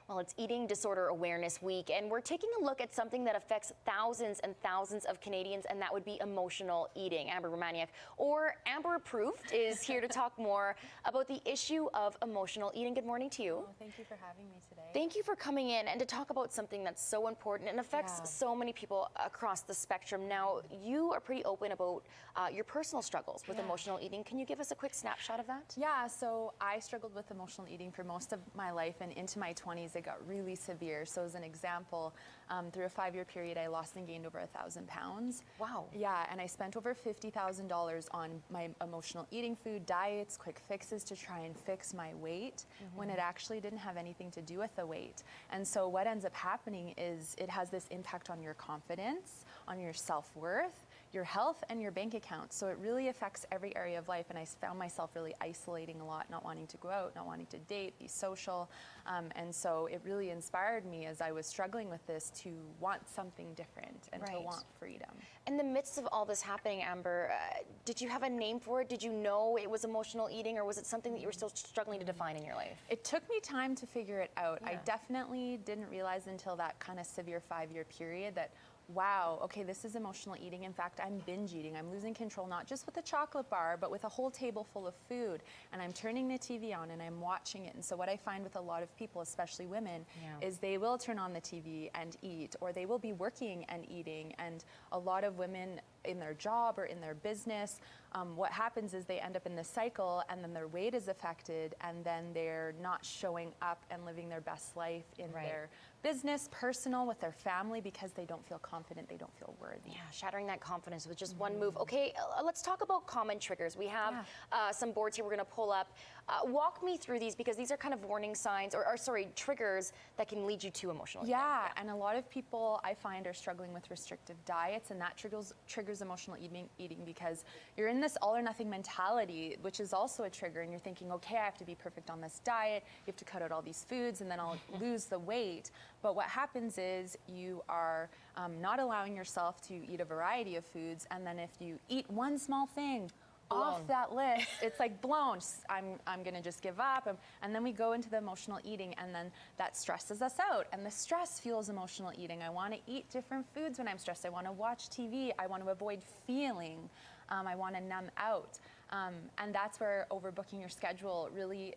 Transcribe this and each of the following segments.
Well, it's Eating Disorder Awareness Week, and we're taking a look at something that affects thousands and thousands of Canadians, and that would be emotional eating. Amber Romaniuk, or Amber Approved, is here to talk more about the issue of emotional eating. Good morning to you. Oh, thank you for having me today. Thank you for coming in and to talk about something that's so important and affects so many people across the spectrum. Now, you are pretty open about your personal struggles with emotional eating. Can you give us a quick snapshot of that? Yeah, so I struggled with emotional eating for most of my life, and into my 20s it got really severe. So as an example, through a 5-year period I lost and gained over 1,000 pounds. Wow. Yeah, and I spent over $50,000 on my emotional eating, food, diets, quick fixes to try and fix my weight when it actually didn't have anything to do with the weight. And so what ends up happening is it has this impact on your confidence, on your self-worth, your health, and your bank account. So it really affects every area of life, and I found myself really isolating a lot, not wanting to go out, not wanting to date, be social. And so it really inspired me as I was struggling with this to want something different and to want freedom. In the midst of all this happening, Amber, did you have a name for it? Did you know it was emotional eating, or was it something that you were still struggling to define in your life? It took me time to figure it out. I definitely didn't realize until that kind of severe 5-year period that, wow, okay, this is emotional eating. In fact, I'm binge eating. I'm losing control, not just with a chocolate bar, but with a whole table full of food. And I'm turning the TV on and I'm watching it. And so what I find with a lot of people, especially women, is they will turn on the TV and eat, or they will be working and eating. And a lot of women in their job or in their business, what happens is they end up in this cycle, and then their weight is affected, and then they're not showing up and living their best life in their business, personal, with their family, because they don't feel confident, they don't feel worthy. Yeah, shattering that confidence with just one move. Okay, let's talk about common triggers. We have some boards here we're going to pull up. Walk me through these, because these are kind of warning signs, or sorry, triggers that can lead you to emotional eating. Yeah, and a lot of people I find are struggling with restrictive diets, and that triggers emotional eating because you're in this all or nothing mentality, which is also a trigger, and you're thinking, okay, I have to be perfect on this diet, you have to cut out all these foods, and then I'll lose the weight. But what happens is you are not allowing yourself to eat a variety of foods, and then if you eat one small thing off that list, it's like blown. I'm gonna just give up, and then we go into the emotional eating, and then that stresses us out, and the stress fuels emotional eating. I want to eat different foods when I'm stressed. I want to watch TV. I want to avoid feeling. I want to numb out. And that's where overbooking your schedule really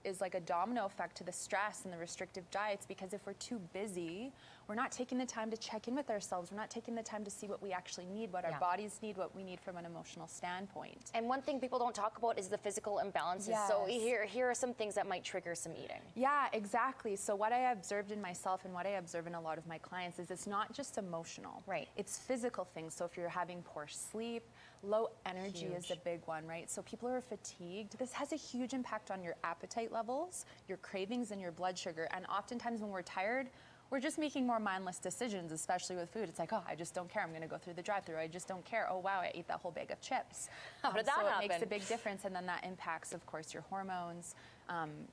is like a domino effect to the stress and the restrictive diets, because if we're too busy, we're not taking the time to check in with ourselves. We're not taking the time to see what we actually need, what our bodies need, what we need from an emotional standpoint. And one thing people don't talk about is the physical imbalances. Yes. So here are some things that might trigger some eating. Yeah, exactly. So what I observed in myself and what I observe in a lot of my clients is it's not just emotional. Right. It's physical things. So if you're having poor sleep, low energy is a big one, right? So people who are fatigued, this has a huge impact on your appetite levels, your cravings, and your blood sugar. And oftentimes when we're tired, we're just making more mindless decisions, especially with food. It's like, oh, I just don't care. I'm going to go through the drive-thru. I just don't care. Oh, wow, I ate that whole bag of chips. How did that happen? So it makes a big difference, and then that impacts, of course, your hormones,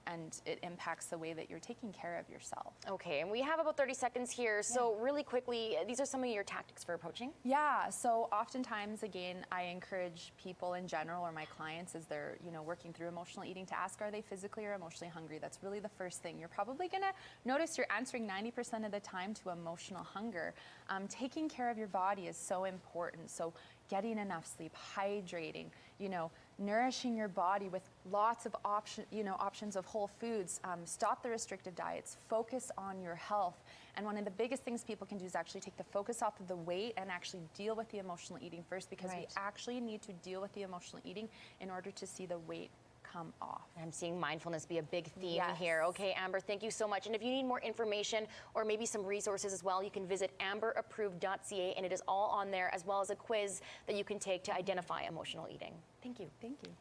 and it impacts the way that you're taking care of yourself. Okay, and we have about 30 seconds here. So really quickly, these are some of your tactics for approaching? Yeah, so oftentimes, again, I encourage people in general, or my clients, as they're working through emotional eating, to ask, are they physically or emotionally hungry? That's really the first thing. You're probably going to notice you're answering 90% of the time to emotional hunger. Taking care of your body is so important. So getting enough sleep, hydrating, nourishing your body with lots of options of whole foods. Stop the restrictive diets. Focus on your health. And one of the biggest things people can do is actually take the focus off of the weight and actually deal with the emotional eating first, because we actually need to deal with the emotional eating in order to see the weight come off. I'm seeing mindfulness be a big theme here. Okay, Amber, thank you so much. And if you need more information or maybe some resources as well, you can visit amberapproved.ca, and it is all on there, as well as a quiz that you can take to identify emotional eating. Thank you. Thank you.